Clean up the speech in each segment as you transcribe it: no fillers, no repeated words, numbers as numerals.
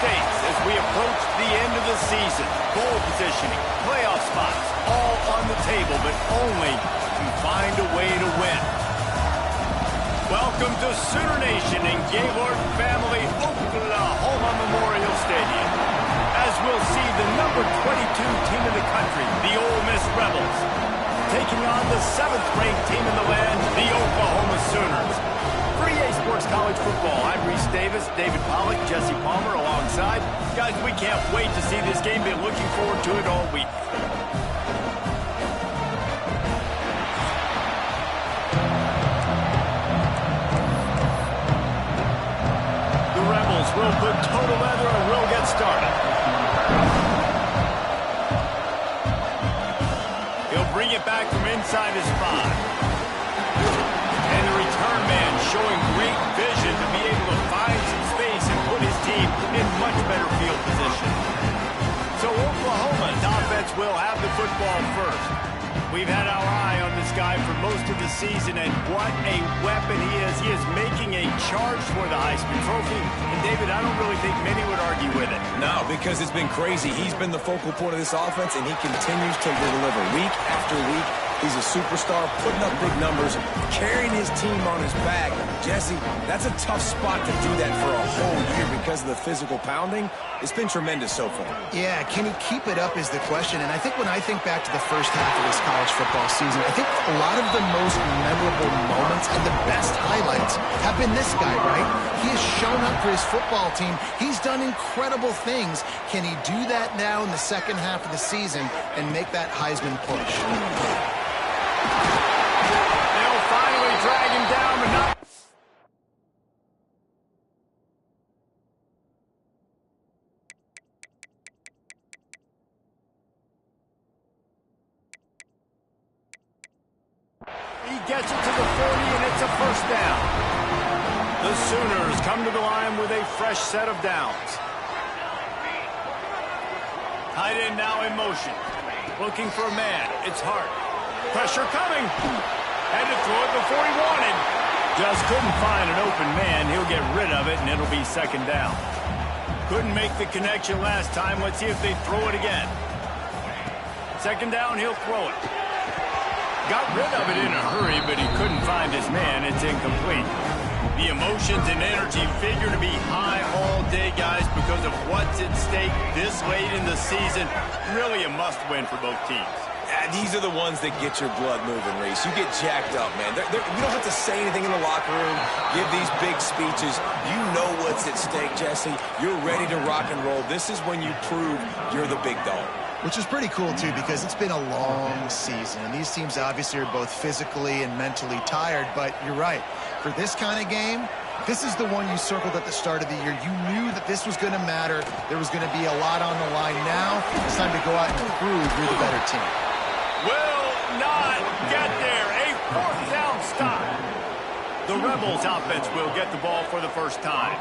stakes as we approach the end of the season. Bowl positioning, playoff spots, all on the table, but only to find a way to win. Welcome to Sooner Nation in Gaylord Family Oklahoma Memorial Stadium, as we'll see the number 22 team in the country, the Ole Miss Rebels, taking on the 7th-ranked team in the land, the Oklahoma Sooners. For EA Sports College Football, I'm Reese Davis, David Pollack, Jesse Palmer alongside. Guys, we can't wait to see this game. Been looking forward to it all week. The Rebels will put total leather and we'll get started. He'll bring it back from inside his 5. And the return man showing great vision to be able to find some space and put his team in much better field position. So Oklahoma's offense will have the football first. We've had our eye on this guy for most of the season, and what a weapon he is. He is making a charge for the Heisman Trophy. And, David, I don't really think many would argue with it. No, because it's been crazy. He's been the focal point of this offense, and he continues to deliver week after week. He's a superstar, putting up big numbers, carrying his team on his back. Jesse, that's a tough spot to do that for a whole year because of the physical pounding. It's been tremendous so far. Yeah, can he keep it up is the question. And I think when I think back to the first half of this college football season, I think a lot of the most memorable moments and the best highlights have been this guy, right? He has shown up for his football team. He's done incredible things. Can he do that now in the second half of the season and make that Heisman push? They'll finally drag him down, but not... He gets it to the 40, and it's a first down. The Sooners come to the line with a fresh set of downs. Tight end now in motion. Looking for a man. It's Hart. Pressure coming. Had to throw it before he wanted. Just couldn't find an open man. He'll get rid of it, and it'll be second down. Couldn't make the connection last time. Let's see if they throw it again. Second down, he'll throw it. Got rid of it in a hurry, but he couldn't find his man. It's incomplete. The emotions and energy figure to be high all day, guys, because of what's at stake this late in the season. Really a must-win for both teams. These are the ones that get your blood moving, Reese. You get jacked up, man. We don't have to say anything in the locker room, give these big speeches. You know what's at stake, Jesse. You're ready to rock and roll. This is when you prove you're the big dog. Which is pretty cool, too, because it's been a long season. And these teams obviously are both physically and mentally tired, but you're right. For this kind of game, this is the one you circled at the start of the year. You knew that this was going to matter. There was going to be a lot on the line. Now it's time to go out and prove you're the better team. Will not get there. A fourth down stop. The Rebels offense will get the ball for the first time.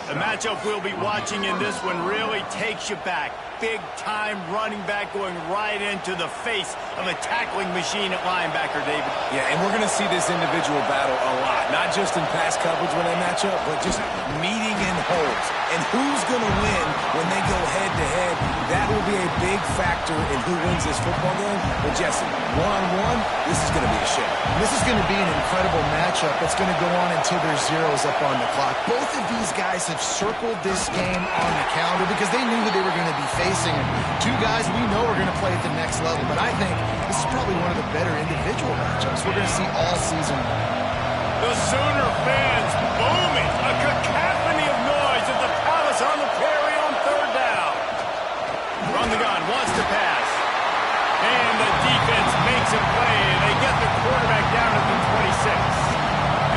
The matchup we'll be watching in this one really takes you back. Big-time running back going right into the face of a tackling machine at linebacker, David. Yeah, and we're going to see this individual battle a lot. Not just in pass coverage when they match up, but just meeting in holes. And who's going to win when they go head-to-head? That will be a big factor in who wins this football game. But, Jesse, one-on-one, this is going to be a show. This is going to be an incredible matchup that's going to go on until there's zeros up on the clock. Both of these guys have circled this game on the calendar because they knew who they were going to be facing. Two guys we know are going to play at the next level, but I think this is probably one of the better individual matchups we're going to see all season. The Sooner fans booming, a cacophony of noise at the Palace on the Prairie on third down. From the gun, wants to pass. And the defense makes a play, and they get the quarterback down at the 26.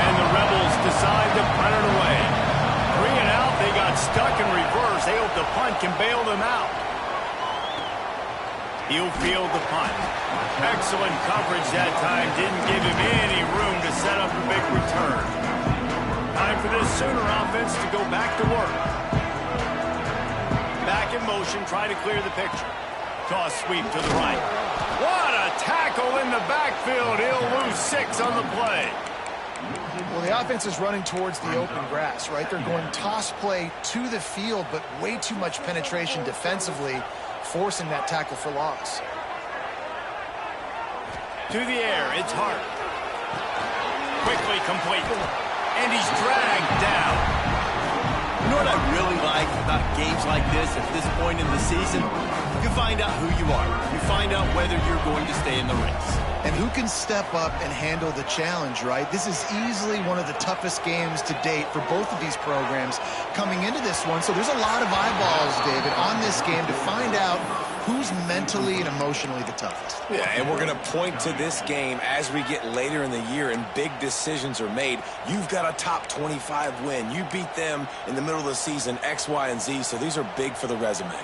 And the Rebels decide to punt it away. 3 and out, they got stuck in reverse. They hope the punt can bail them out. He'll field the punt. Excellent coverage that time. Didn't give him any room to set up a big return. Time for this Sooner offense to go back to work. Back in motion, try to clear the picture. Toss sweep to the right. What a tackle in the backfield. He'll lose 6 on the play. Well, the offense is running towards the open grass, right? They're going toss play to the field, but way too much penetration defensively, forcing that tackle for loss. To the air, it's Hart. Quickly complete. And he's dragged down. You know what I really like about games like this at this point in the season? You find out who you are. You find out whether you're going to stay in the race. And who can step up and handle the challenge, right? This is easily one of the toughest games to date for both of these programs coming into this one. So there's a lot of eyeballs, David, on this game to find out who's mentally and emotionally the toughest. Yeah, and we're going to point to this game as we get later in the year and big decisions are made. You've got a top 25 win. You beat them in the middle of the season, X, Y, and Z, so these are big for the resume.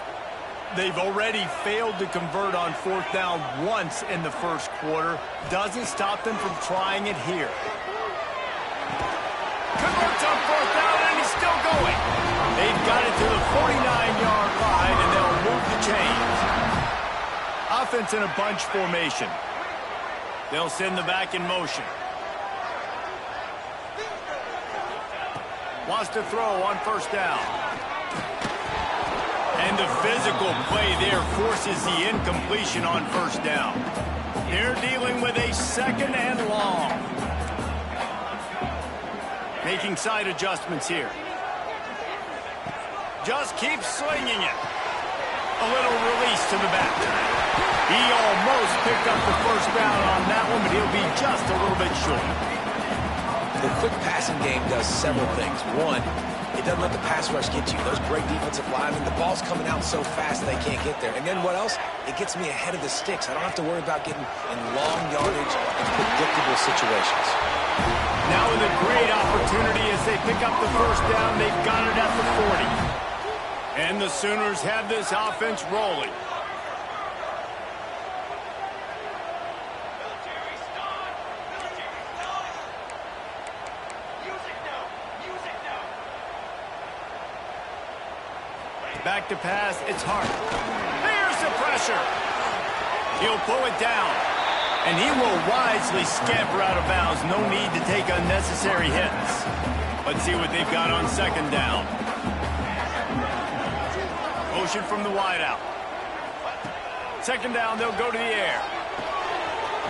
They've already failed to convert on fourth down once in the first quarter. Doesn't stop them from trying it here. Converts on fourth down, and he's still going. They've got it to the 49-yard line, and they'll move the chains. Offense in a bunch formation. They'll send the back in motion. Wants to throw on first down. And the physical play there forces the incompletion on first down. They're dealing with a second and long. Making side adjustments here. Just keeps slinging it. A little release to the back. He almost picked up the first down on that one, but he'll be just a little bit short. The quick passing game does several things. One, it doesn't let the pass rush get you. Those great defensive linemen, the ball's coming out so fast they can't get there. And then what else? It gets me ahead of the sticks. I don't have to worry about getting in long yardage and predictable situations. Now with a great opportunity as they pick up the first down, they've got it at the 40. And the Sooners have this offense rolling. Back to pass, it's Hart. There's the pressure. He'll pull it down. And he will wisely scamper out of bounds. No need to take unnecessary hits. Let's see what they've got on second down. Motion from the wideout. Second down, they'll go to the air.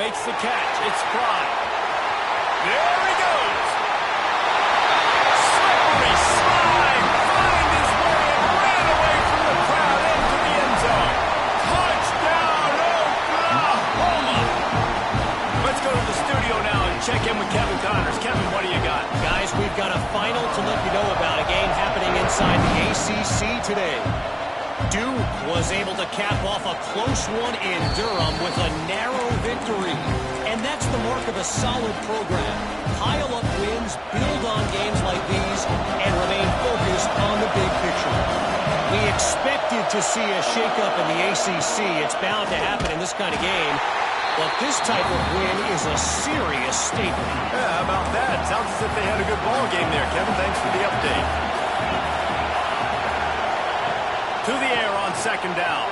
Makes the catch. It's Fry. There he goes. Slippery slide. Find his way and ran away from the crowd into the end zone. Touchdown, Oklahoma. Let's go to the studio now and check in with Kevin Connors. Kevin, what do you got? Guys, we've got a final to let you know about. A game happening inside the ACC today. Duke was able to cap off a close one in Durham with a narrow victory. And that's the mark of a solid program. Pile up wins, build on games like these, and remain focused on the big picture. We expected to see a shakeup in the ACC. It's bound to happen in this kind of game. But this type of win is a serious statement. Yeah, how about that? Sounds as if they had a good ball game there, Kevin. Thanks for the update. To the air on second down.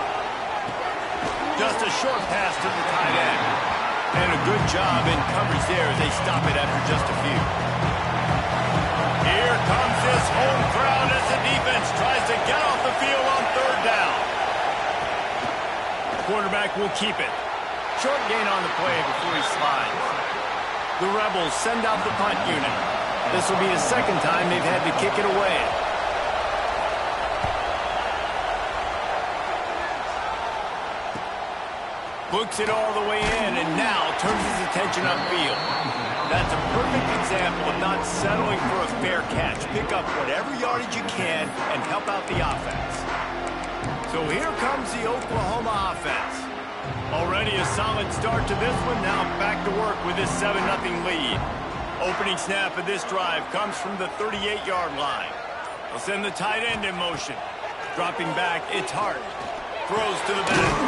Just a short pass to the tight end. And a good job in coverage there as they stop it after just a few. Here comes this home crowd as the defense tries to get off the field on third down. Quarterback will keep it. Short gain on the play before he slides. The Rebels send out the punt unit. This will be the second time they've had to kick it away. Books it all the way in and now turns his attention upfield. That's a perfect example of not settling for a fair catch. Pick up whatever yardage you can and help out the offense. So here comes the Oklahoma offense. Already a solid start to this one. Now back to work with this 7-0 lead. Opening snap of this drive comes from the 38-yard line. They'll send the tight end in motion. Dropping back, it's Hart. Throws to the back.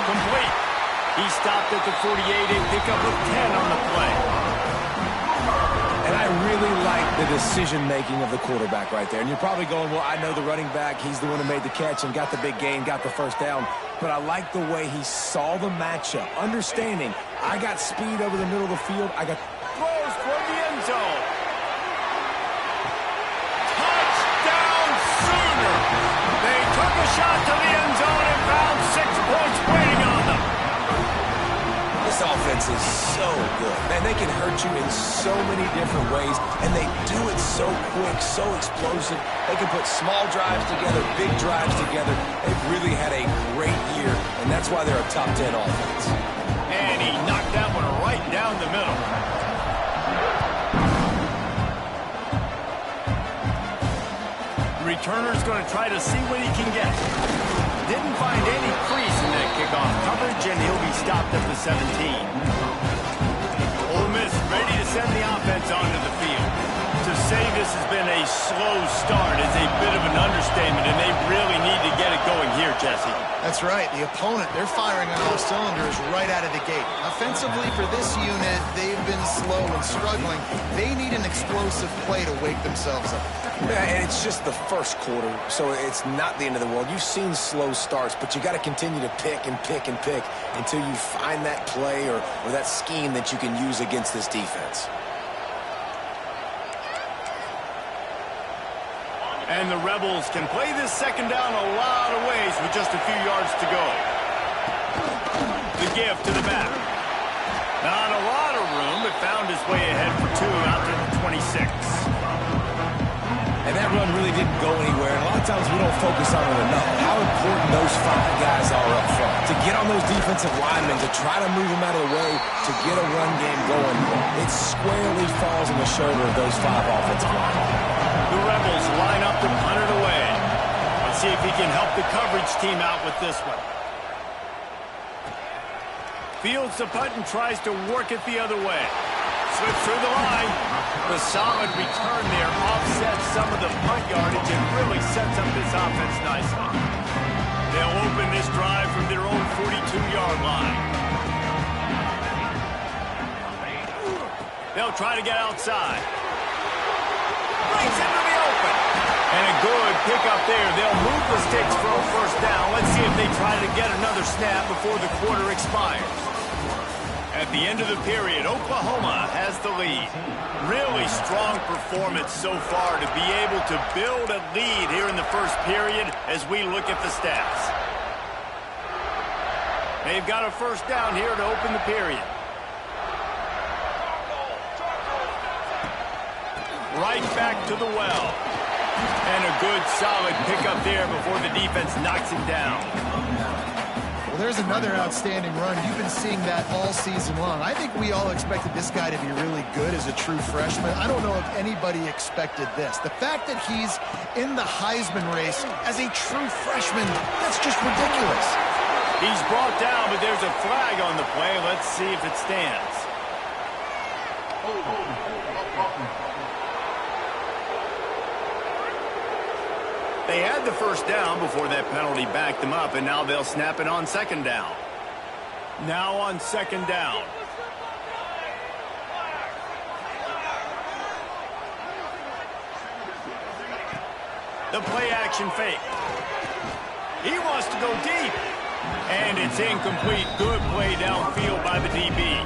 Complete. He stopped at the 48 and pick up a 10 on the play. And I really like the decision-making of the quarterback right there. And you're probably going, well, I know the running back. He's the one who made the catch and got the big gain, got the first down. But I like the way he saw the matchup, understanding I got speed over the middle of the field. I got throws toward the end so. Touchdown Sooner! They took a shot to the end zone and found 6 points waiting on them. This offense is so good. Man, they can hurt you in so many different ways, and they do it so quick, so explosive. They can put small drives together, big drives together. They've really had a great year, and that's why they're a top 10 offense. And he knocked that one right down the middle. Returner's going to try to see what he can get. Didn't find any crease in that kickoff coverage, and he'll be stopped at the 17. Ole Miss ready to send the offense onto the field. To say this has been a slow start is a bit of an understatement, and they really need to get it going here, Jesse. That's right. The opponent, they're firing on all cylinders right out of the gate. Offensively, for this unit, they've been slow and struggling. They need an explosive play to wake themselves up. Yeah, and it's just the first quarter, so it's not the end of the world. You've seen slow starts, but you got to continue to pick and pick and pick until you find that play or that scheme that you can use against this defense. And the Rebels can play this second down a lot of ways with just a few yards to go. The give to the back. Not a lot of room, but found his way ahead for 2 out to the 26. And that run really didn't go anywhere. And a lot of times we don't focus on it enough. How important those 5 guys are up front. To get on those defensive linemen, to try to move them out of the way, to get a run game going, it squarely falls on the shoulder of those 5 offensive linemen. The Rebels line up to punt it away. Let's see if he can help the coverage team out with this one. Fields the punt and tries to work it the other way. Slips through the line. The solid return there offsets some of the punt yardage and really sets up this offense nicely. They'll open this drive from their own 42-yard line. They'll try to get outside. Brings into the open. And a good pickup there. They'll move the sticks for a first down. Let's see if they try to get another snap before the quarter expires. At the end of the period, Oklahoma has the lead. Really strong performance so far to be able to build a lead here in the first period as we look at the stats. They've got a first down here to open the period. Right back to the well. And a good solid pickup there before the defense knocks him down. Well, there's another outstanding run. You've been seeing that all season long. I think we all expected this guy to be really good as a true freshman. I don't know if anybody expected this. The fact that he's in the Heisman race as a true freshman, that's just ridiculous. He's brought down, but there's a flag on the play. Let's see if it stands. They had the first down before that penalty backed them up, and now they'll snap it on second down. Now on second down. The play action fake. He wants to go deep. And it's incomplete. Good play downfield by the DB.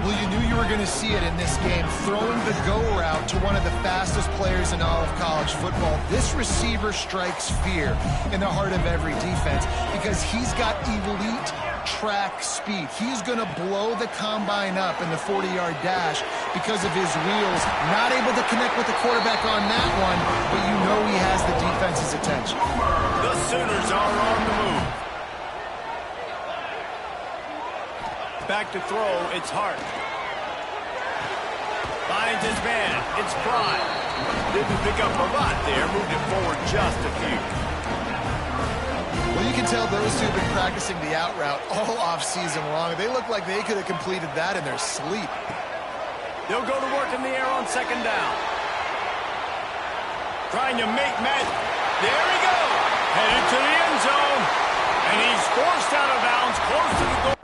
Well, you knew you were going to see it in this game. Throwing the go route to one of the fastest players in all of college football. This receiver strikes fear in the heart of every defense because he's got elite track speed. He's going to blow the combine up in the 40-yard dash because of his wheels. Not able to connect with the quarterback on that one, but you know he has the defense's attention. The Sooners are on the move. Back to throw, it's Hart. Finds his man, it's Pride. Didn't pick up a lot there, moved it forward just a few. Well, you can tell those two have been practicing the out route all off-season long. They look like they could have completed that in their sleep. They'll go to work in the air on second down. Trying to make Matt. There he goes. Headed to the end zone. And he's forced out of bounds close to the goal.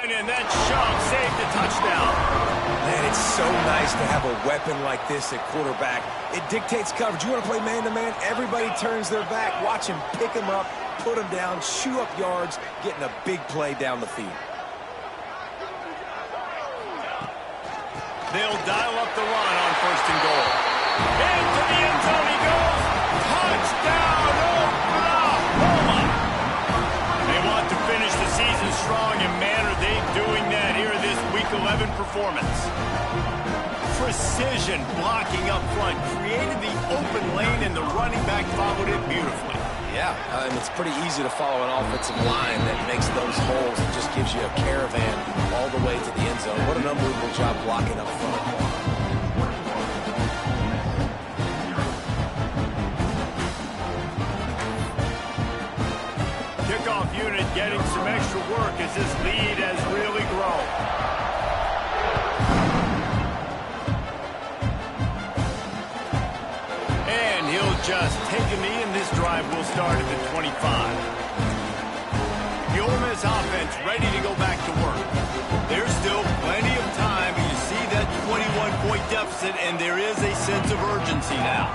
And that shove saved the touchdown. Man, it's so nice to have a weapon like this at quarterback. It dictates coverage. You want to play man-to-man? Everybody turns their back. Watch him pick him up, put him down, chew up yards, getting a big play down the field. They'll dial up the run on 1st and goal. Into the end zone he goes. Touchdown, Oklahoma! They want to finish the season strong, and man, are they doing that here this Week 11 performance. Precision blocking up front, created the open lane, and the running back followed it beautifully. Yeah, and it's pretty easy to follow an offensive line that makes those holes and just gives you a caravan all the way to the end zone. What an unbelievable job blocking up front. Kickoff unit getting some extra work as this lead has really grown. And he'll just take a knee, and this drive will start at the 25. The Ole Miss offense ready to go back to work. There's still plenty of time, but you see that 21-point deficit, and there is a sense of urgency now.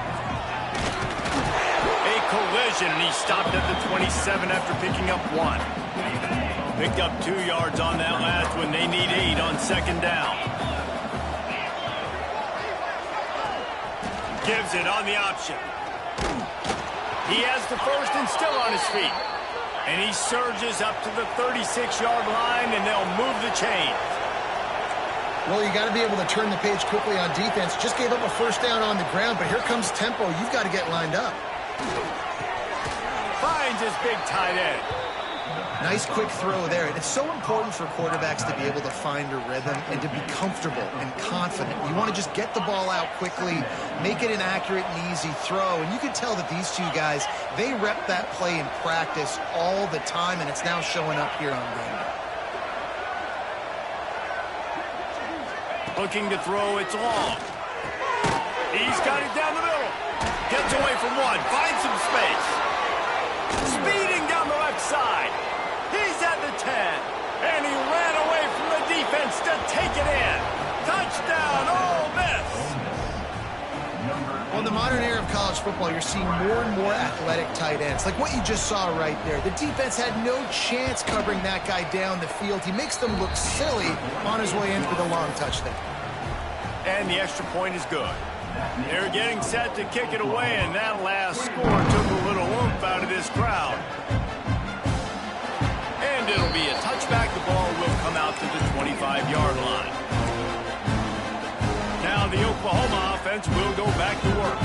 A collision, and he stopped at the 27 after picking up 1. Picked up 2 yards on that last one. They need 8 on 2nd down. Gives it on the option. He has the first and still on his feet. And he surges up to the 36-yard line, and they'll move the chains. Well, you got to be able to turn the page quickly on defense. Just gave up a 1st down on the ground, but here comes tempo. You've got to get lined up. Finds his big tight end. Nice quick throw there. And it's so important for quarterbacks to be able to find a rhythm and to be comfortable and confident. You want to just get the ball out quickly, make it an accurate and easy throw. And you can tell that these two guys, they rep that play in practice all the time, and it's now showing up here on game day. Looking to throw, it's long. He's got it down the middle. Gets away from 1, finds some space. Speeding down the left side. He's at the 10. And he ran away from the defense to take it in. Touchdown, Ole Miss. Well, in the modern era of college football, you're seeing more and more athletic tight ends, like what you just saw right there. The defense had no chance covering that guy down the field. He makes them look silly on his way in for the long touchdown. And the extra point is good. They're getting set to kick it away, and that last score took a little oomph out of this crowd. And it'll be a touchback. The ball will come out to the 25-yard line. Now the Oklahoma offense will go back to work.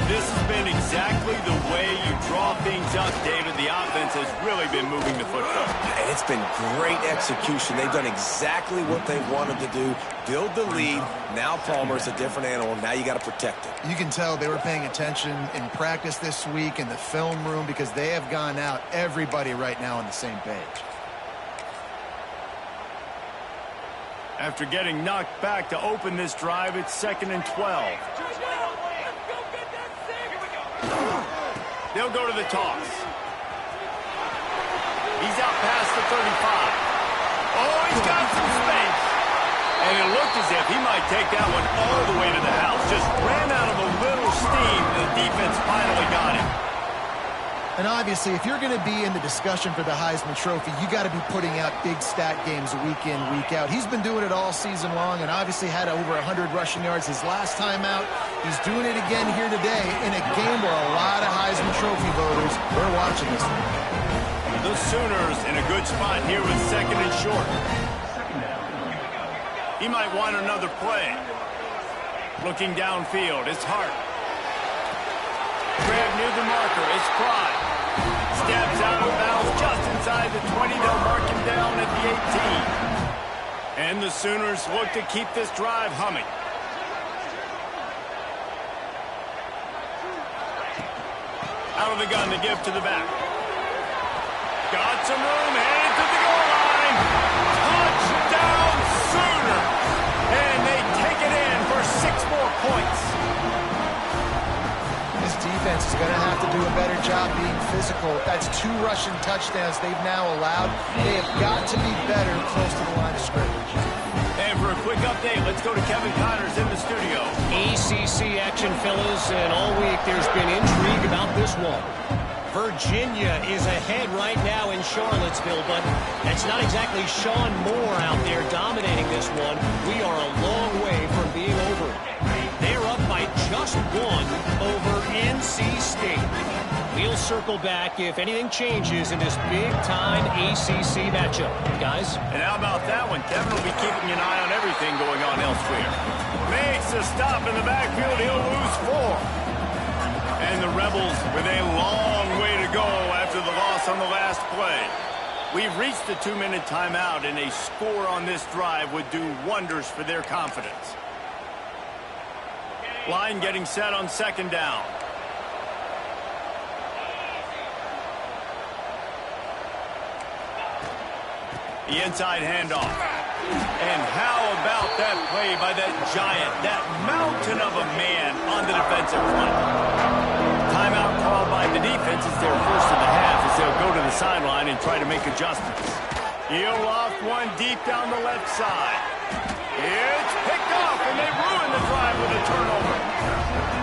This has been exactly the way you draw things up, David. The offense has really been moving the football. And it's been great execution. They've done exactly what they wanted to do. Build the lead. Now Palmer's a different animal. Now you got to protect it. You can tell they were paying attention in practice this week in the film room because they have gone out, everybody right now on the same page. After getting knocked back to open this drive, it's 2nd and 12. They'll go to the toss. He's out past the 35. Oh, he's got some space. And it looked as if he might take that one all the way to the house. Just ran out of a little steam. The defense finally got him. And obviously, if you're going to be in the discussion for the Heisman Trophy, you got to be putting out big stat games week in, week out. He's been doing it all season long and obviously had over 100 rushing yards his last time out. He's doing it again here today in a game where a lot of Heisman Trophy voters, they're watching this one. The Sooners in a good spot here with 2nd and short. He might want another play. Looking downfield, it's Hart. Grab near the marker, it's Fry. Steps out of bounds just inside the 20. They'll mark him down at the 18. And the Sooners look to keep this drive humming. Out of the gun to give to the back. Got some room, headed to the goal line. Touchdown, Sooner. And they take it in for 6 more points. this defense is going to have to do a better job being physical. That's 2 rushing touchdowns they've now allowed. They have got to be better close to the line of scrimmage. And for a quick update, let's go to Kevin Connors in the studio. ACC action, fellas, and all week there's been intrigue about this one. Virginia is ahead right now in Charlottesville, but that's not exactly Sean Moore out there dominating this one. We are a long way from being over it. They're up by just 1 over NC State. We'll circle back if anything changes in this big-time ACC matchup. Guys? And how about that one? Kevin will be keeping an eye on everything going on elsewhere. Makes a stop in the backfield. He'll lose 4. And the Rebels with a long way to go after the loss on the last play. We've reached the 2-minute timeout, and a score on this drive would do wonders for their confidence. Line getting set on 2nd down. The inside handoff. And how about that play by that giant, that mountain of a man on the defensive front? Timeout called by the defense is their first of the half as they'll go to the sideline and try to make adjustments. He'll loft one deep down the left side. It's picked off, and they ruin the drive with a turnover.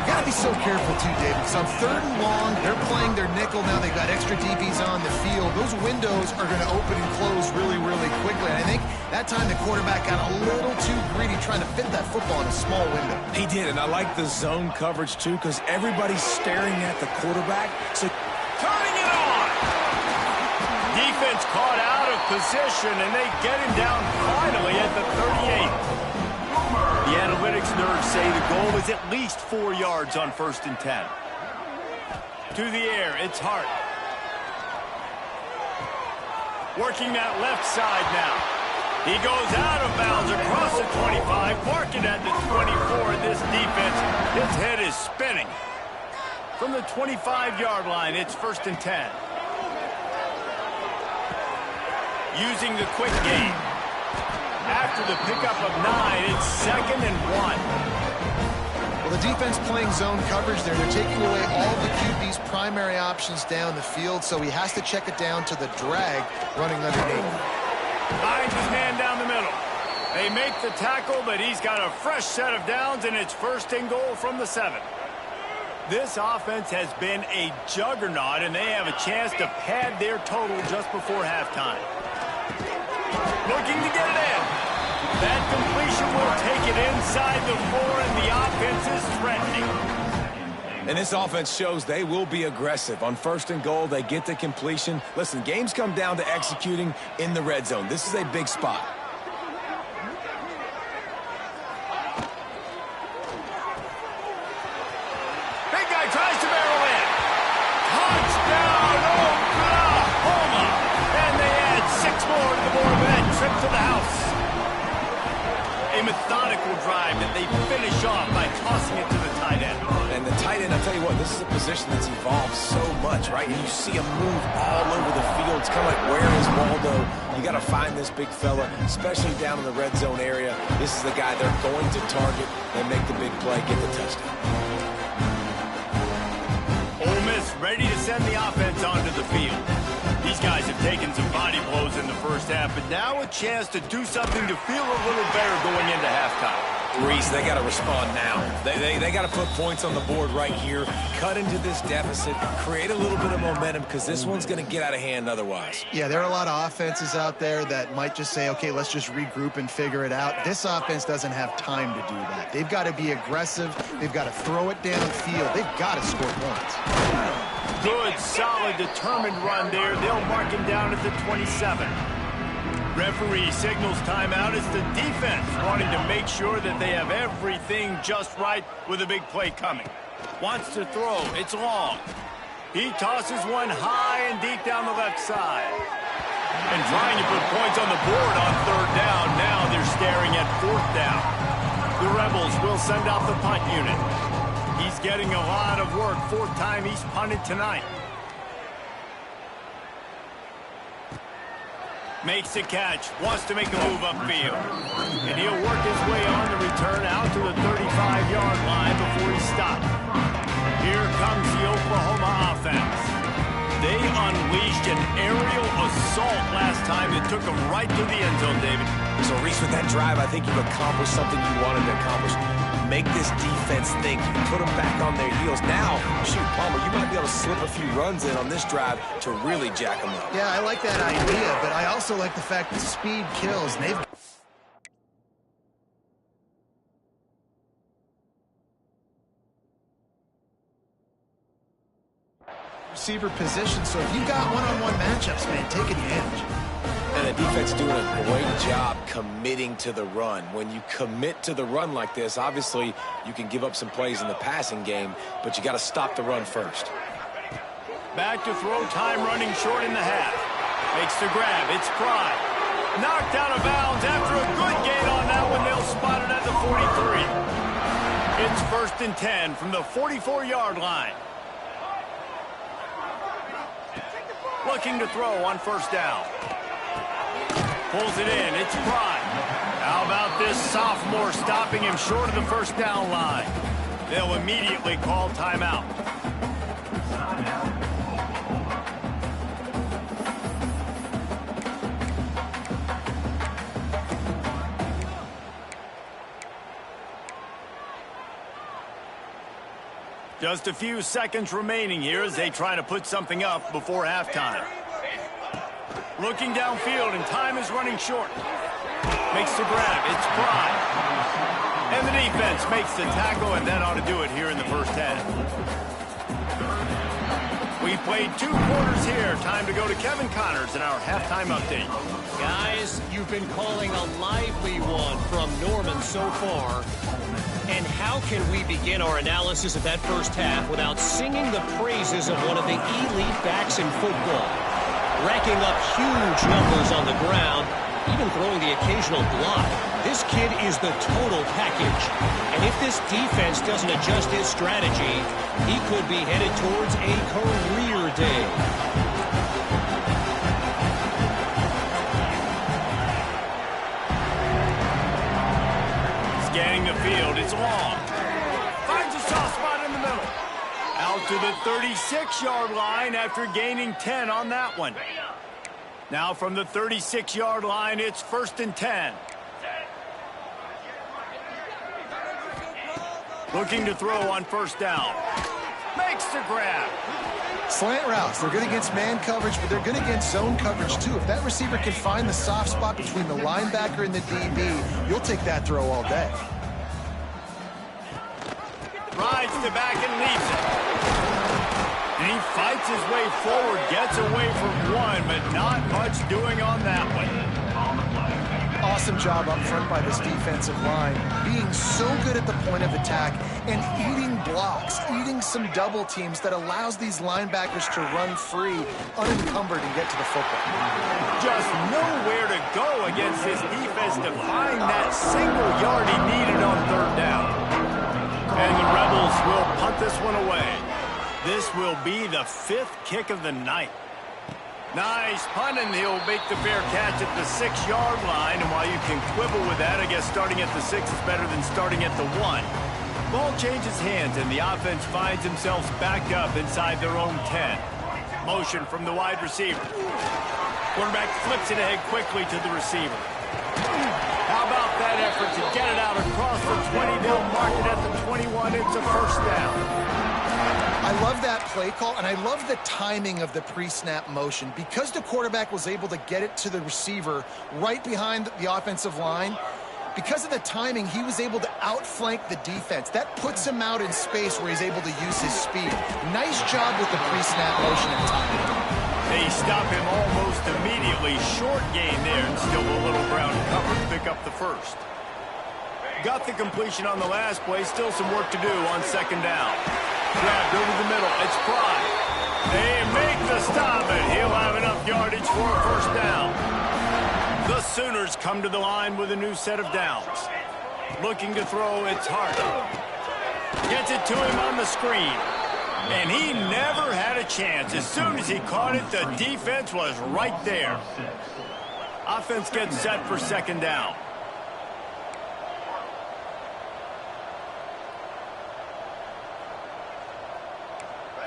You got to be so careful, too, David, because on 3rd and long, they're playing their nickel now. They've got extra DBs on the field. Those windows are going to open and close really, really quickly. And I think that time the quarterback got a little too greedy trying to fit that football in a small window. He did, and I like the zone coverage, too, because everybody's staring at the quarterback. So turning it on. Defense caught out of position, and they get him down finally at the 38. The analytics nerds say the goal is at least 4 yards on 1st and 10. To the air, it's Hart. Working that left side now. He goes out of bounds across the 25, marking at the 24. This defense, his head is spinning. From the 25-yard line, it's 1st and 10. Using the quick game. After the pickup of 9, it's 2nd and 1. Well, the defense playing zone coverage there. They're taking away all the QB's primary options down the field, so he has to check it down to the drag running underneath. Finds his man down the middle. They make the tackle, but he's got a fresh set of downs, and it's 1st and goal from the 7. This offense has been a juggernaut, and they have a chance to pad their total just before halftime. Looking to get it in. That completion will take it inside the 4, and the offense is threatening. And this offense shows they will be aggressive. On 1st and goal, they get the completion. Listen, games come down to executing in the red zone. This is a big spot. Big guy tries to barrel in. Touchdown, Oklahoma! And they add 6 more to the board with that trip to the house. A methodical drive that they finish off by tossing it to the tight end. And the tight end, I'll tell you what, this is a position that's evolved so much, right? And you see him move all over the field. It's kind of like, where is Waldo? You got to find this big fella, especially down in the red zone area. This is the guy they're going to target and make the big play, get the touchdown. Ole Miss ready to send the offense onto the field. These guys have taken some body blows in the first half, but now a chance to do something to feel a little better going into halftime. Reese, they got to respond now. They got to put points on the board right here, cut into this deficit, create a little bit of momentum, because this one's going to get out of hand otherwise. Yeah, there are a lot of offenses out there that might just say, okay, let's just regroup and figure it out. This offense doesn't have time to do that. They've got to be aggressive. They've got to throw it downfield. They've got to score points. Good, solid, determined run there. They'll mark him down at the 27. Referee signals timeout. It's the defense wanting to make sure that they have everything just right with a big play coming. Wants to throw. It's long. He tosses one high and deep down the left side. And trying to put points on the board on 3rd down. Now they're staring at 4th down. The Rebels will send out the punt unit. He's getting a lot of work. 4th time he's punted tonight. Makes the catch. Wants to make a move upfield. And he'll work his way on the return out to the 35-yard line before he stops. Here comes unleashed an aerial assault last time that took him right to the end zone, David. So, Reese, with that drive, I think you've accomplished something you wanted to accomplish. Make this defense think, put them back on their heels. Now, shoot, Palmer, you might be able to slip a few runs in on this drive to really jack them up. Yeah, I like that idea, but I also like the fact that speed kills. And they've receiver position, so if you got one-on-one matchups, man, take advantage. And the defense doing a great job committing to the run. When you commit to the run like this, obviously you can give up some plays in the passing game, but you got to stop the run first. Back to throw, time running short in the half. Makes the grab, it's Pride. Knocked out of bounds after a good gain on that one. They'll spot it at the 43. It's 1st and 10 from the 44-yard line. Looking to throw on 1st down. Pulls it in, it's Pride. How about this sophomore stopping him short of the 1st down line? They'll immediately call timeout. Just a few seconds remaining here as they try to put something up before halftime. Looking downfield, and time is running short. Makes the grab, it's Pride. And the defense makes the tackle, and that ought to do it here in the 1st half. We played 2 quarters here. Time to go to Kevin Connors in our halftime update. Guys, you've been calling a lively one from Norman so far. And how can we begin our analysis of that 1st half without singing the praises of one of the elite backs in football? Racking up huge numbers on the ground, even throwing the occasional block. This kid is the total package. And if this defense doesn't adjust his strategy, he could be headed towards a career day. Scanning the field, it's long. Finds a soft spot in the middle. Out to the 36-yard line after gaining 10 on that one. Now from the 36-yard line, it's 1st and 10. Looking to throw on 1st down. Makes the grab. Slant routes, they're good against man coverage, but they're good against zone coverage too. If that receiver can find the soft spot between the linebacker and the DB, you'll take that throw all day. Rides the back and leaves it. And he fights his way forward, gets away from one, but not much doing on that one. Awesome job up front by this defensive line, being so good at the point of attack and eating blocks, eating some double teams that allows these linebackers to run free, unencumbered, and get to the football. Just nowhere to go against this defense to find that single yard he needed on 3rd down. And the Rebels will punt this one away. This will be the 5th kick of the night. Nice punt, and he'll make the fair catch at the 6-yard line. And while you can quibble with that, I guess starting at the 6 is better than starting at the 1. Ball changes hands, and the offense finds themselves backed up inside their own 10. Motion from the wide receiver. Quarterback flips it ahead quickly to the receiver. How about that effort to get it out across the 20? They'll mark it at the 21. It's a 1st down. I love that play call, and I love the timing of the pre-snap motion. Because the quarterback was able to get it to the receiver right behind the offensive line, because of the timing, he was able to outflank the defense. That puts him out in space where he's able to use his speed. Nice job with the pre-snap motion and timing. They stop him almost immediately. Short gain there, and still a little ground cover to pick up the 1st. Got the completion on the last play. Still some work to do on 2nd down. Grabbed over the middle. It's Pride. They make the stop, and he'll have enough yardage for a 1st down. The Sooners come to the line with a new set of downs. Looking to throw, it's Hart. Gets it to him on the screen. And he never had a chance. As soon as he caught it, the defense was right there. Offense gets set for 2nd down.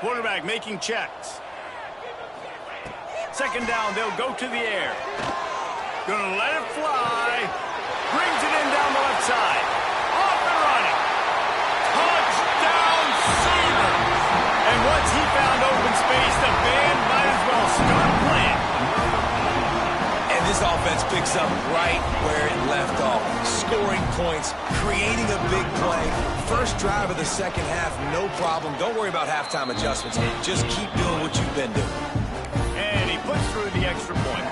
Quarterback making checks. Second down, they'll go to the air. Gonna let it fly. Brings it in down the left side. Off and running. Touchdown, Seaver. And once he found open space, the band might as well start playing. And this offense picks up right where it left off. Scoring points, creating a big play. First drive of the second half, no problem. Don't worry about halftime adjustments. Just keep doing what you've been doing. And he puts through the extra point.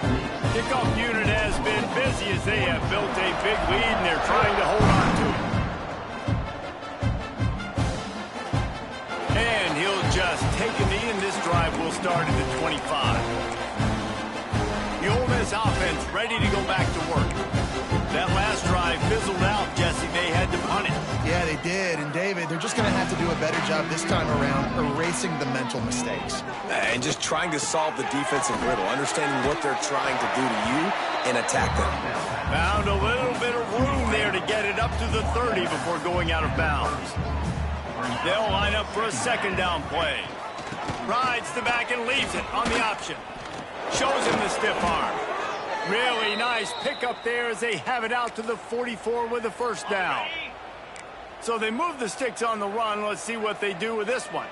Kickoff unit has been busy as they have built a big lead, and they're trying to hold on to it. And he'll just take a knee, and this drive will start at the 25. The Ole Miss offense ready to go back to work. That last drive fizzled out, Jesse. They had to punt it. Yeah, they did. And, David, they're just going to have to do a better job this time around erasing the mental mistakes. And just trying to solve the defensive riddle, understanding what they're trying to do to you and attack them. Found a little bit of room there to get it up to the 30 before going out of bounds. They'll line up for a second down play. Rides the back and leaves it on the option. Shows him the stiff arm. Really nice pickup there as they have it out to the 44 with the first down. So they move the sticks on the run. Let's see what they do with this one.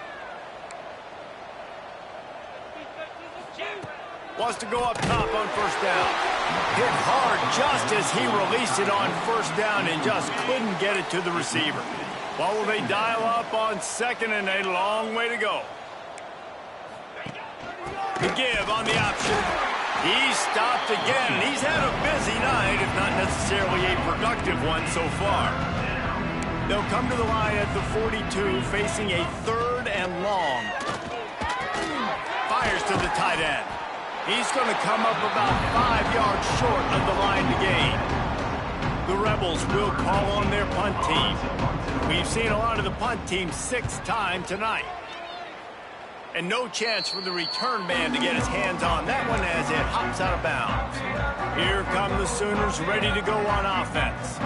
Wants to go up top on first down. Hit hard just as he released it on first down and just couldn't get it to the receiver. Well, will they dial up on second and a long way to go? The give on the option. He's stopped again. He's had a busy night, if not necessarily a productive one so far. They'll come to the line at the 42, facing a third and long. Fires to the tight end. He's going to come up about 5 yards short of the line to gain. The Rebels will call on their punt team. We've seen a lot of the punt team 6 times tonight. And no chance for the return man to get his hands on that one as it hops out of bounds. Here come the Sooners ready to go on offense.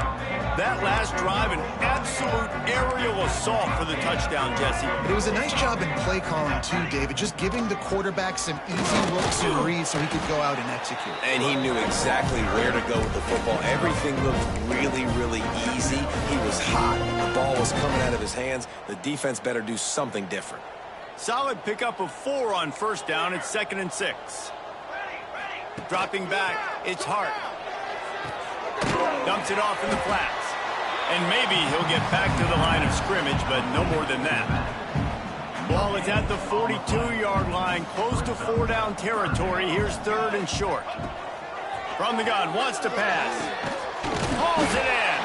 That last drive, an absolute aerial assault for the touchdown, Jesse. It was a nice job in play calling, too, David, just giving the quarterback some easy looks and reads so he could go out and execute. And he knew exactly where to go with the football. Everything looked really, really easy. He was hot. The ball was coming out of his hands. The defense better do something different. Solid pickup of 4 on first down. It's 2nd and 6. Dropping back, it's Hart. Dumps it off in the flats. And maybe he'll get back to the line of scrimmage, but no more than that. Ball is at the 42-yard line, close to 4-down territory. Here's 3rd and short. From the gun, wants to pass. Hauls it in.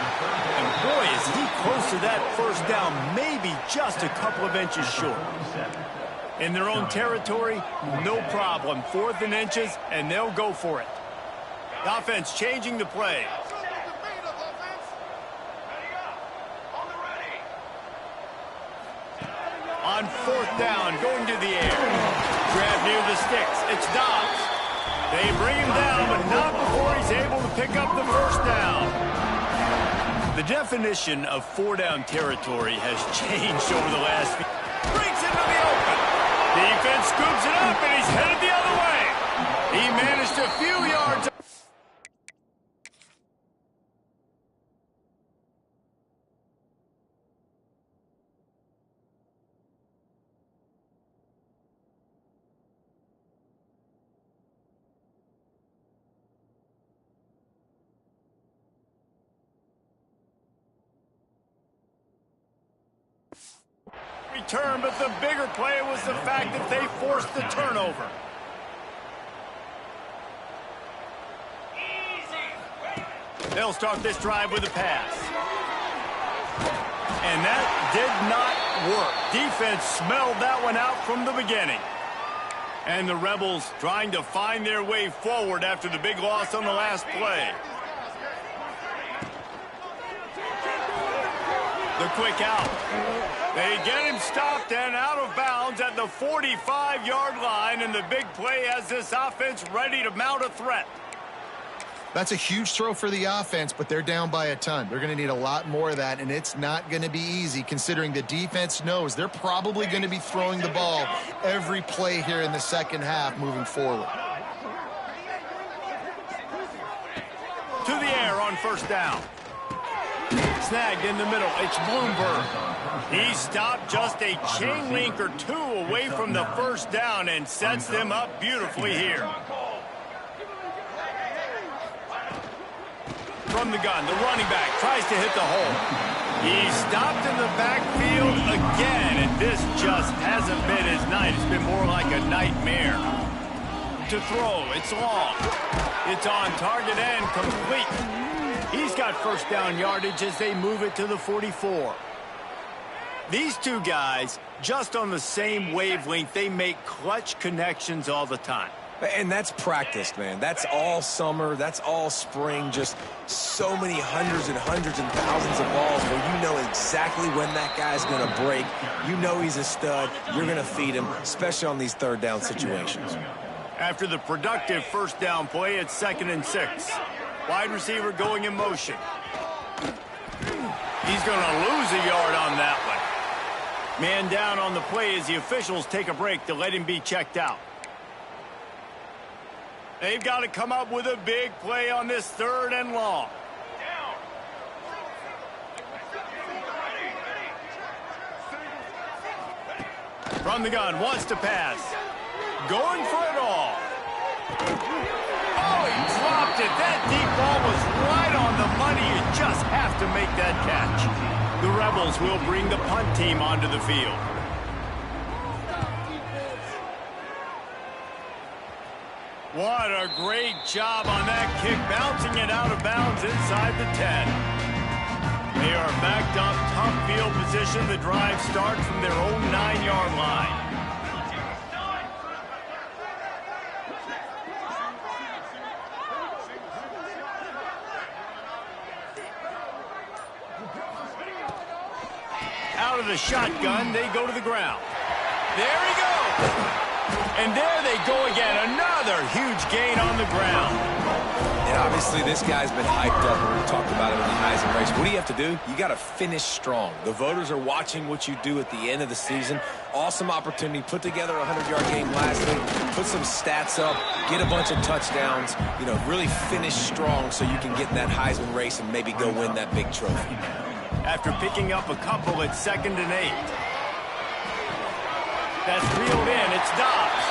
And boy, is he close to that first down, maybe just a couple of inches short. In their own territory, no problem. 4th and inches, and they'll go for it. The offense changing the play. On 4th down, going to the air. Grab near the sticks. It's Dobbs. They bring him down, but not before he's able to pick up the first down. The definition of 4-down territory has changed over the last few. Breaks into the open. Defense scoops it up, and he's headed the other way. He managed a few yards. Return, but the bigger play was the fact that they forced the turnover. They'll start this drive with a pass. And that did not work. Defense smelled that one out from the beginning. And the Rebels trying to find their way forward after the big loss on the last play. The quick out. They get him stopped and out of bounds at the 45-yard line, and the big play has this offense ready to mount a threat. That's a huge throw for the offense, but they're down by a ton. They're going to need a lot more of that, and it's not going to be easy considering the defense knows they're probably going to be throwing the ball every play here in the second half moving forward. to the air on first down. Snagged in the middle. It's Bloomberg. He stopped just a chain link or two away from the first down and sets them up beautifully here. From the gun, the running back tries to hit the hole. He stopped in the backfield again, and this just hasn't been his night. It's been more like a nightmare. To throw, it's long. It's on target and complete. He's got first down yardage as they move it to the 44. These two guys, just on the same wavelength, they make clutch connections all the time. And that's practiced, man. That's all summer. That's all spring. Just so many hundreds and thousands of balls where you know exactly when that guy's going to break. You know he's a stud. You're going to feed him, especially on these third down situations. After the productive first down play, it's 2nd and 6. Wide receiver going in motion. He's going to lose a yard on that one. Man down on the play as the officials take a break to let him be checked out. They've got to come up with a big play on this 3rd and long. From the gun, wants to pass. Going for it all. Oh, he dropped it. That deep ball was right on the money. You just have to make that catch. The Rebels will bring the punt team onto the field. What a great job on that kick, bouncing it out of bounds inside the 10. They are backed up, tough field position. The drive starts from their own 9-yard line. Out of the shotgun, they go to the ground. There he goes. And there they go again. Another huge gain on the ground. And obviously this guy's been hyped up, and we talked about it in the Heisman race. What do you have to do? You got to finish strong. The voters are watching what you do at the end of the season. Awesome opportunity. Put together a 100-yard game last week. Put some stats up. Get a bunch of touchdowns. You know, really finish strong so you can get in that Heisman race and maybe go win that big trophy. After picking up a couple, it's 2nd and 8. That's reeled in. It's Dobbs.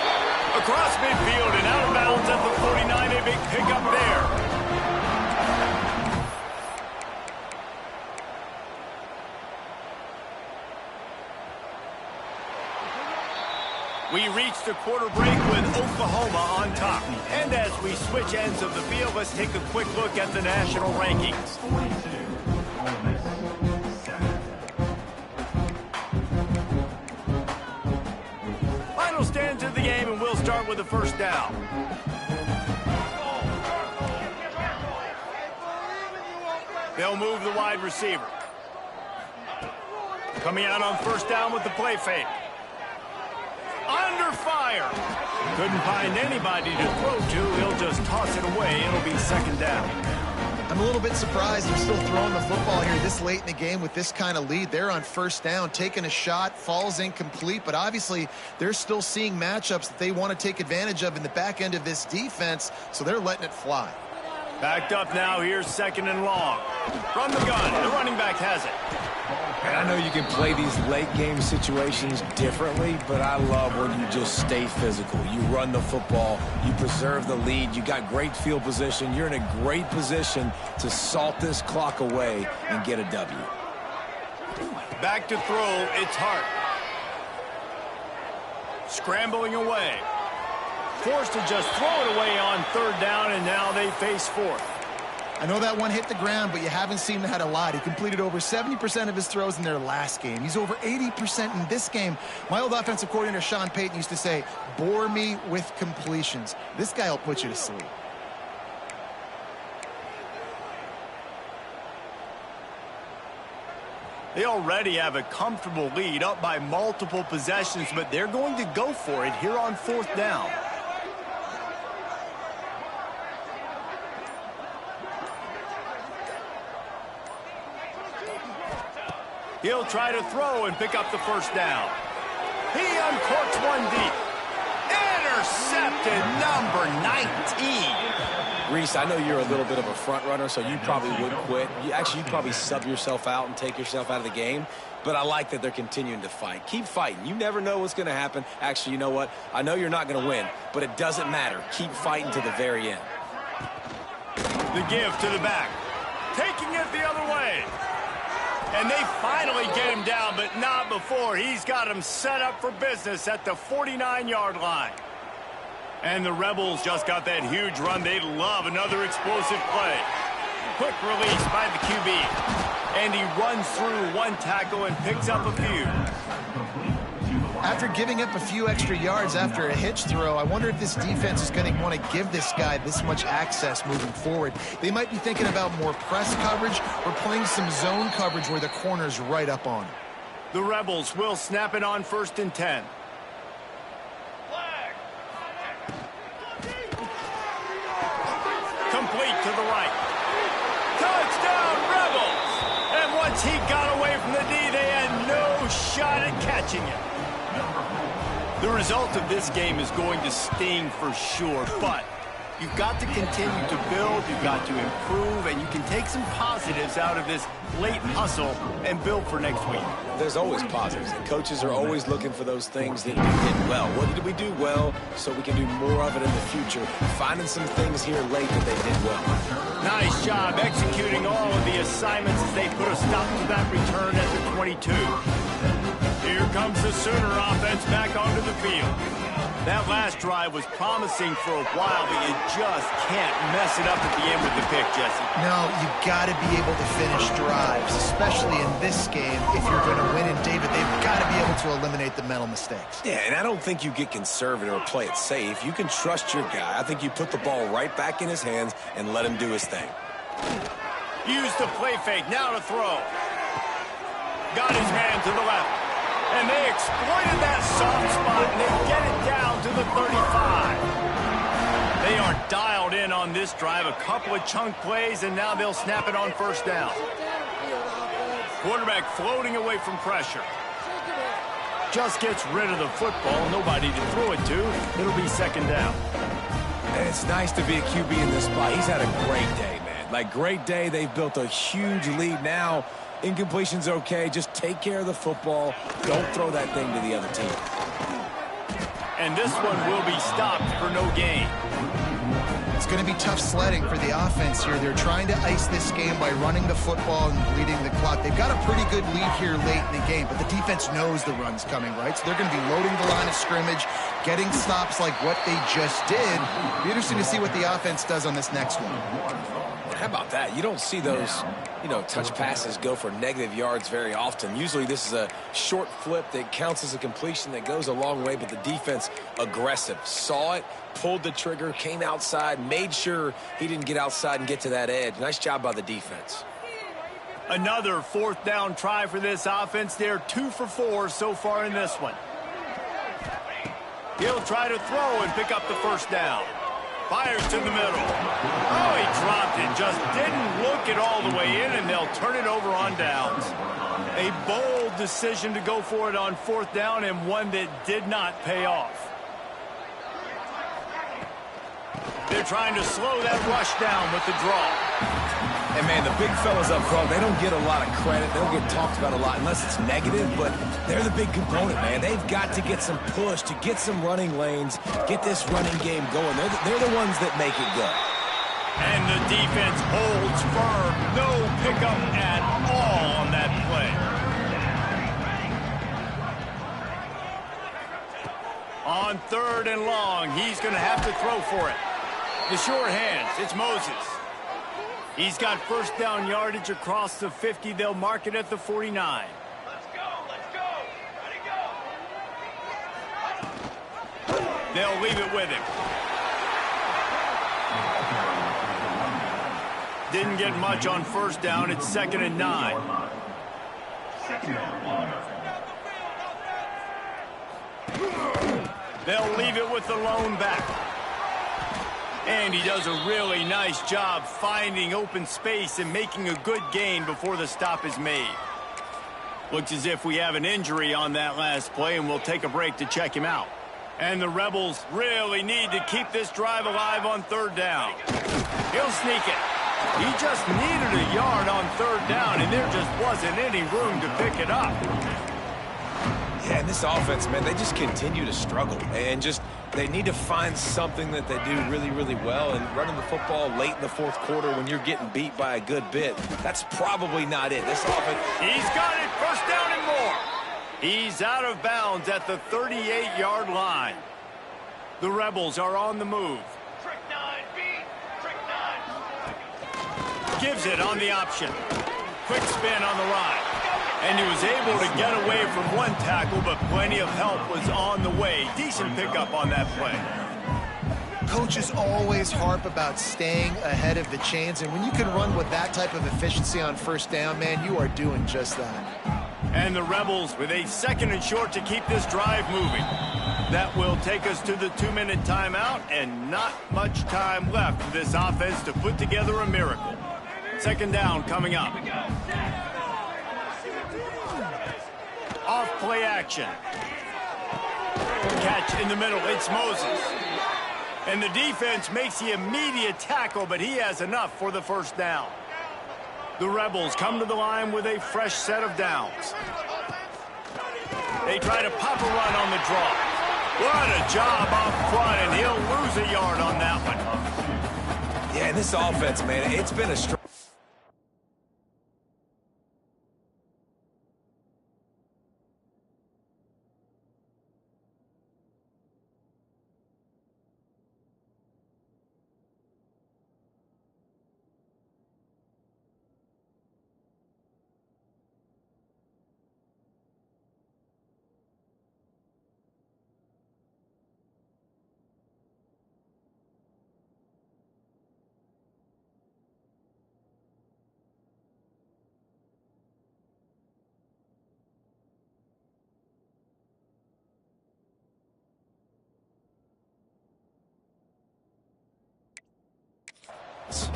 Across midfield and out of bounds at the 49. A big pickup there. We reach the quarter break with Oklahoma on top. And as we switch ends of the field, let's take a quick look at the national rankings. Final stands of the game, and we'll start with the first down. They'll move the wide receiver. Coming out on first down with the play fake. Under fire. Couldn't find anybody to throw to. He'll just toss it away. It'll be 2nd down. I'm a little bit surprised they're still throwing the football here this late in the game with this kind of lead. They're on first down, taking a shot, falls incomplete, but obviously they're still seeing matchups that they want to take advantage of in the back end of this defense, so they're letting it fly. Backed up now. Here's 2nd and long. From the gun, the running back has it. And I know you can play these late-game situations differently, but I love when you just stay physical. You run the football. You preserve the lead. You got great field position. You're in a great position to salt this clock away and get a W. Back to throw. It's Hart. Scrambling away. Forced to just throw it away on 3rd down, and now they face 4th. I know that one hit the ground, but you haven't seen him had a lot. He completed over 70% of his throws in their last game. He's over 80% in this game. My old offensive coordinator, Sean Payton, used to say, bore me with completions. This guy will put you to sleep. They already have a comfortable lead, up by multiple possessions, but they're going to go for it here on 4th down. He'll try to throw and pick up the first down. He uncorks one deep. Intercepted, number 19. Reese, I know you're a little bit of a front runner, so you probably wouldn't quit. You'd probably sub yourself out and take yourself out of the game. But I like that they're continuing to fight. Keep fighting. You never know what's going to happen. Actually, you know what? I know you're not going to win, but it doesn't matter. Keep fighting to the very end. The give to the back. Taking it the other way. And they finally get him down, but not before. He's got him set up for business at the 49-yard line. And the Rebels just got that huge run. They love another explosive play. Quick release by the QB. And he runs through one tackle and picks up a few. After giving up a few extra yards after a hitch throw, I wonder if this defense is going to want to give this guy this much access moving forward. They might be thinking about more press coverage or playing some zone coverage where the corner's right up on him. The Rebels will snap it on 1st and 10. Complete to the right. Touchdown, Rebels! And once he got away from the D, they had no shot at catching him. The result of this game is going to sting for sure, but you've got to continue to build, you've got to improve, and you can take some positives out of this late hustle and build for next week. There's always positives, and coaches are always looking for those things that we did well. What did we do well so we can do more of it in the future? Finding some things here late that they did well. Nice job executing all of the assignments as they put a stop to that return at the 22. Here comes the Sooner offense back onto the field. That last drive was promising for a while, but you just can't mess it up at the end with the pick, Jesse. No, you've got to be able to finish drives, especially in this game. If you're going to win in David, they've got to be able to eliminate the mental mistakes. Yeah, and I don't think you get conservative or play it safe. You can trust your guy. I think you put the ball right back in his hands and let him do his thing. Use the play fake, now to throw. Got his man to the left. And they exploited that soft spot, and they get it down to the 35. They are dialed in on this drive. A couple of chunk plays, and now they'll snap it on 1st down. Quarterback floating away from pressure. Just gets rid of the football. Nobody to throw it to. It'll be 2nd down. And it's nice to be a QB in this spot. He's had a great day, man. Like, great day. They've built a huge lead now. Incompletion's okay. Just take care of the football. Don't throw that thing to the other team. And this one will be stopped for no gain. It's going to be tough sledding for the offense here. They're trying to ice this game by running the football and bleeding the clock. They've got a pretty good lead here late in the game, but the defense knows the run's coming, right? So they're going to be loading the line of scrimmage, getting stops like what they just did. Be interesting to see what the offense does on this next one. How about that? You don't see those, touch passes go for negative yards very often. Usually this is a short flip that counts as a completion that goes a long way, but the defense aggressive. Saw it, pulled the trigger, came outside, made sure he didn't get outside and get to that edge. Nice job by the defense. Another 4th down try for this offense. They're 2 for 4 so far in this one. He'll try to throw and pick up the 1st down. Fires to the middle. Oh, he dropped it. Just didn't look it all the way in, and they'll turn it over on downs. A bold decision to go for it on 4th down, and one that did not pay off. They're trying to slow that rush down with the draw. And, man, the big fellas up front, they don't get a lot of credit. They don't get talked about a lot unless it's negative, but they're the big component, man. They've got to get some push, to get some running lanes, get this running game going. They're the ones that make it go. And the defense holds firm. No pickup at all on that play. On 3rd and long, he's going to have to throw for it. The sure hands, it's Moses. He's got 1st down yardage across the 50. They'll mark it at the 49. Let's go. Ready, go. They'll leave it with him. Didn't get much on 1st down. It's 2nd and 9. They'll leave it with the lone back. And he does a really nice job finding open space and making a good gain before the stop is made. Looks as if we have an injury on that last play, and we'll take a break to check him out. And the Rebels really need to keep this drive alive on third down. He'll sneak it. He just needed a yard on third down, and there just wasn't any room to pick it up. Yeah, and this offense, man, they just continue to struggle. And they need to find something that they do really, really well. And running the football late in the fourth quarter when you're getting beat by a good bit, that's probably not it. This offense... He's got it. First down and more. He's out of bounds at the 38-yard line. The Rebels are on the move. Trick 9, B. Trick 9. Gives it on the option. Quick spin on the ride. And he was able to get away from one tackle, but plenty of help was on the way. Decent pickup on that play. Coaches always harp about staying ahead of the chains, and when you can run with that type of efficiency on first down, man, you are doing just that. And the Rebels with a 2nd and short to keep this drive moving. That will take us to the 2-minute timeout, and not much time left for this offense to put together a miracle. 2nd down coming up. Off play action. Catch in the middle. It's Moses. And the defense makes the immediate tackle, but he has enough for the first down. The Rebels come to the line with a fresh set of downs. They try to pop a run on the draw. What a job off front, and he'll lose a yard on that one. Yeah, and this offense, man, it's been a strong...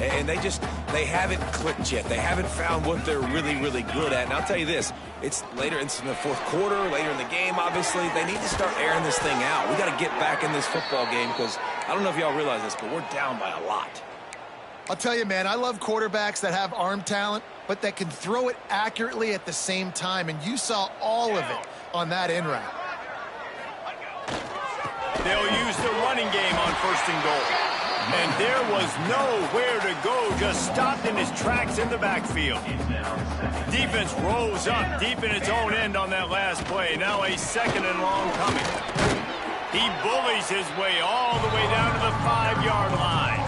And they haven't clicked yet. They haven't found what they're really, really good at. And I'll tell you this, it's later into the fourth quarter, later in the game, obviously. They need to start airing this thing out. We got to get back in this football game because I don't know if y'all realize this, but we're down by a lot. I'll tell you, man, I love quarterbacks that have arm talent, but that can throw it accurately at the same time. And you saw all of it on that in route. They'll use the running game on 1st and goal. And there was nowhere to go, just stopped in his tracks in the backfield. Defense rose up deep in its own end on that last play. Now a 2nd and long coming. He bullies his way all the way down to the 5-yard line.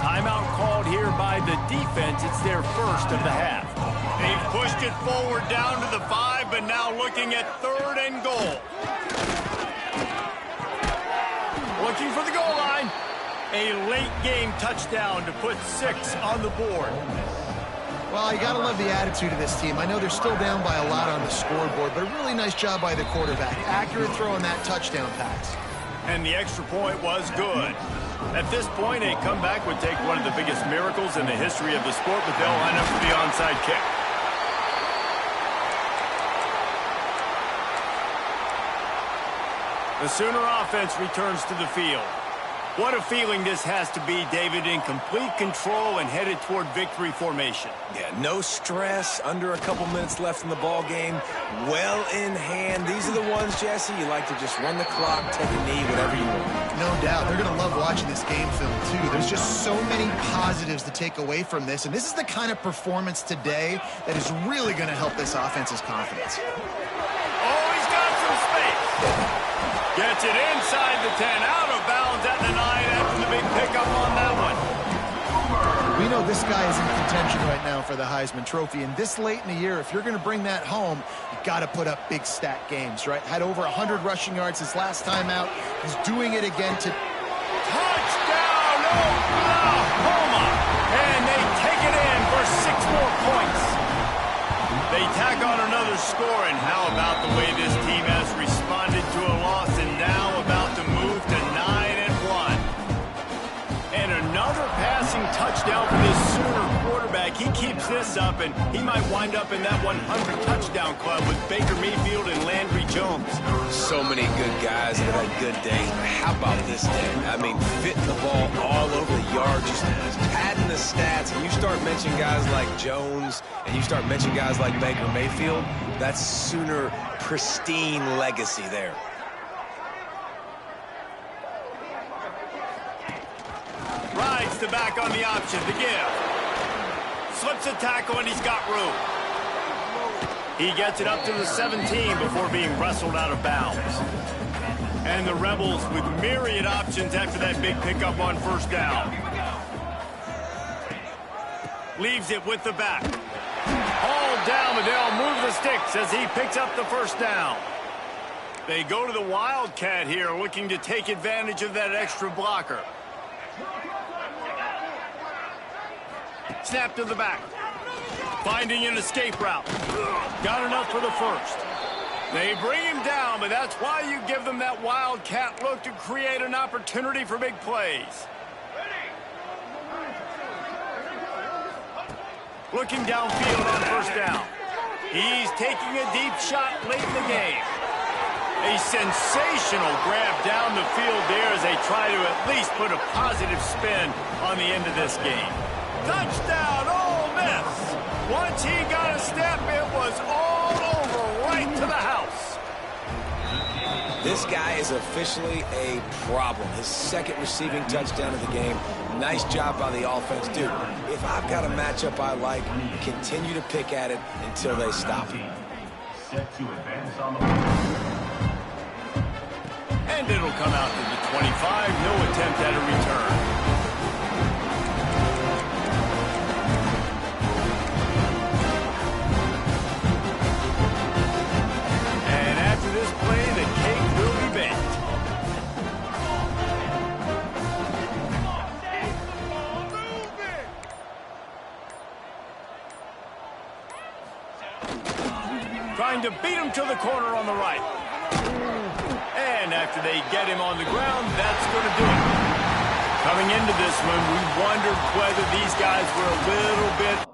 Timeout called here by the defense. It's their first of the half. They've pushed it forward down to the 5, but now looking at 3rd and goal. Looking for the goal line. A late-game touchdown to put 6 on the board. Well, you got to love the attitude of this team. I know they're still down by a lot on the scoreboard, but a really nice job by the quarterback. Accurate throw on that touchdown pass. And the extra point was good. At this point, a comeback would take one of the biggest miracles in the history of the sport, but they'll line up for the onside kick. The Sooner offense returns to the field. What a feeling this has to be, David, in complete control and headed toward victory formation. Yeah, no stress, under a couple minutes left in the ball game, well in hand. These are the ones, Jesse, you like to just run the clock, take a knee, whatever you want. No doubt. They're going to love watching this game film, too. There's just so many positives to take away from this, and this is the kind of performance today that is really going to help this offense's confidence. Oh, he's got some space. Gets it inside the 10, out of bounds at the 9 after the big pickup on that one. We know this guy is in contention right now for the Heisman Trophy, and this late in the year, if you're going to bring that home, you got to put up big stat games, right? Had over 100 rushing yards his last time out. He's doing it again to... Touchdown, Oklahoma! And they take it in for 6 more points. They tack on another score, and how about the way this team has responded to a loss and now about to move to 9-1. And another passing touchdown for this Sooner quarterback. He keeps this up, and he might wind up in that 100 touchdown club with Baker Mayfield and Landry Jones. So many good guys that had good days, but how about this day? I mean, fitting the ball all over the yard, just padding the stats, and you start mentioning guys like Jones, and you start mentioning guys like Baker Mayfield, that's Sooner pristine legacy there. Rides the back on the option to give. Slips a tackle, and he's got room. He gets it up to the 17 before being wrestled out of bounds. And the Rebels with myriad options after that big pickup on first down. Leaves it with the back. Hauled down, but they'll move the sticks as he picks up the first down. They go to the Wildcat here, looking to take advantage of that extra blocker. Snap to the back. Finding an escape route. Got enough for the first. They bring him down, but that's why you give them that Wildcat look to create an opportunity for big plays. Looking downfield on first down. He's taking a deep shot late in the game. A sensational grab down the field there as they try to at least put a positive spin on the end of this game. Touchdown, Ole Miss! Once he got a step, it was all over right to the house. This guy is officially a problem. His second receiving touchdown of the game. Nice job by the offense. Dude, if I've got a matchup I like, continue to pick at it until they stop him. And it'll come out to the 25. No attempt at a return. Trying to beat him to the corner on the right. And after they get him on the ground, that's going to do it. Coming into this one, we wondered whether these guys were a little bit